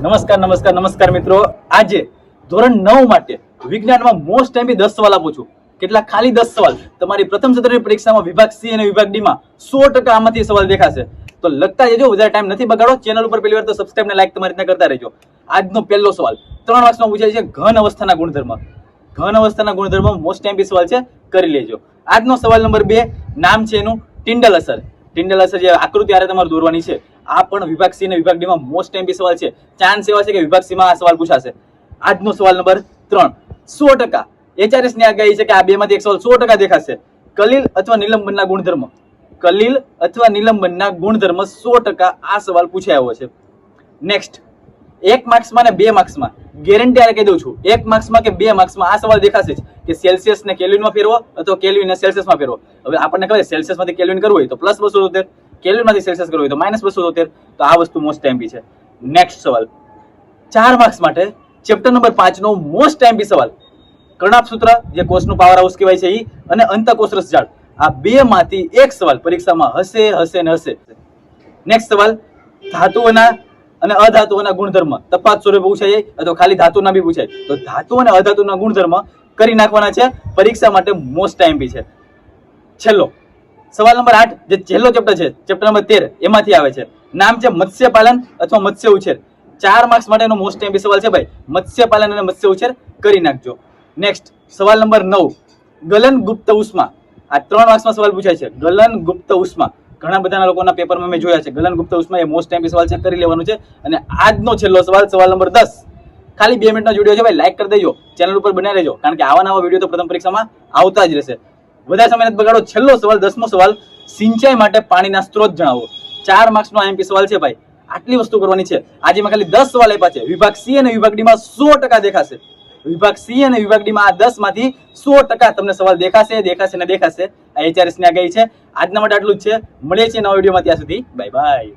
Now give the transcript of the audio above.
નમસ્કાર મિત્રો, આજે ધોરણ 9 માટે વિજ્ઞાનમાં મોસ્ટ ટાઈમ 10 સવાલ આપું છું. કેટલા? ખાલી 10 સવાલ. તમારી પ્રથમ સત્રની પરીક્ષામાં વિભાગ સી અને વિભાગ ડી માં 100% આમાંથી સવાલ દેખાશે. તો લખતા જજો, વધારે ટાઈમ નથી બગાડો. ચેનલ ઉપર પહેલી વાર તો સબસ્ક્રાઇબ ને લાઈક તમારી રીતના કરતા રહેજો. આજનો પહેલો સવાલ 3 માર્ક્સમાં પૂછાય છે, ઘન અવસ્થાના ગુણધર્મ. ઘન અવસ્થાના ગુણધર્મ મોસ્ટ ટાઈમ સવાલ છે, કરી લેજો. આજનો સવાલ નંબર 2, નામ છે એનું ટિન્ડલ અસર. ટિન્ડલ અસર જે આકૃતિ આરે તમારે દોરવાની છે, આ પણ વિભાગ સી અને વિભાગ ડી માં મોસ્ટ ટાઈમ સવાલ છે. ચાન્સ એવા છે કે વિભાગ સી માં આ સવાલ પૂછાશે. આજનો સવાલ નંબર 3, 100% HRS ની આગાહી છે કે આ બે માંથી એક સવાલ 100% દેખાશે. કલીલ અથવા નિલંબનના ગુણધર્મ. કલીલ અથવા નિલંબનના ગુણધર્મ 100% આ સવાલ પૂછાયો છે. નેક્સ્ટ, 1 માર્ક્સમાં ને 2 માર્ક્સમાં ગેરંટી આરે કહી દઉં છું, 1 માર્ક્સમાં કે 2 માર્ક્સમાં આ સવાલ દેખાશે જ કે સેલ્સિયસ ને કેલ્વિનમાં ફેરવો અથવા કેલ્વિન ને સેલ્સિયસમાં ફેરવો. હવે આપણને ખબર છે સેલ્સિયસ માંથી કેલ્વિન કરવું હોય તો +273, કેલ્વિન માંથી સેલ્સિયસ કરવું હોય તો -273. તો આ વસ્તુ મોસ્ટ ટાઈમ છે. નેક્સ્ટ સવાલ 4 માર્ક્સ માટે ચેપ્ટર નંબર 5 નો મોસ્ટ ટાઈમ સવાલ, કર્ણાપ સૂત્ર જે કોષનું પાવર હાઉસ કહેવાય છે ઈ, અને અંતઃકોષ રસજાળ. આ બે માંથી એક સવાલ પરીક્ષામાં હશે. નેક્સ્ટ સવાલ, ધાતુઓના અને અધાતુઓના ગુણધર્મ તફાવત સ્વરૂપે પૂછાય અથવા ખાલી ધાતુના બી પૂછાય. તો ધાતુ અને અધાતુના ગુણધર્મ કરી નાખવાના છે, પરીક્ષા માટે મોસ્ટ ટાઈમ છે. છેલ્લો સવાલ નંબર 8 જે છેલ્લો ચેપ્ટર છે, ચેપ્ટર નંબર 13, એમાંથી આવે છે. નામ છે મત્સ્ય પાલન અથવા મત્સ્ય ઉછેર. 4 માર્ક્સ માટેનો મોસ્ટ ટાઈમ સવાલ છે ભાઈ, મત્સ્ય પાલન અને મત્સ્ય ઉછેર કરી નાખજો. નેક્સ્ટ સવાલ નંબર 9, ગલન ગુપ્ત ઉષ્મા. આ 3 માર્ક્સમાં સવાલ પૂછાય છે, ગલન ગુપ્ત ઉષ્મા. ઘણા બધા લોકોના પેપરમાં મેં જોયા છે. ગલન ગુપ્ત ઉષ્મા એ મોસ્ટ ટાઈમ સવાલ છે, કરી લેવાનું છે. અને આજનો છેલ્લો સવાલ, સવાલ નંબર 10, ખાલી 2 મિનિટનો વિડીયો છે ભાઈ, લાઈક કરી દેજો, ચેનલ ઉપર બન્યા રહેજો, કારણ કે આવા નવા વિડીયો તો પ્રથમ પરીક્ષામાં આવતા જ રહેશે. વધારે સમય નથી બગાડો. છેલ્લો સવાલ 10મો સવાલ, સિંચાઈ માટે પાણીના સ્ત્રોત જણાવો. 4 માર્ક્સનો IMP સવાલ છે ભાઈ, આટલી વસ્તુ કરવાની છે. આજે મેં ખાલી 10 સવાલ આપ્યા છે. વિભાગ સી અને વિભાગ ડી માં 100% દેખાશે. વિભાગ સી અને વિભાગ ડી માં આ 10 માંથી 100% તમને સવાલ દેખાશે. આ HRS ની આગાહી છે. આજના માટે આટલું જ છે. મળીએ છીએ નવા વિડીયોમાં. ત્યાં સુધી બાય બાય.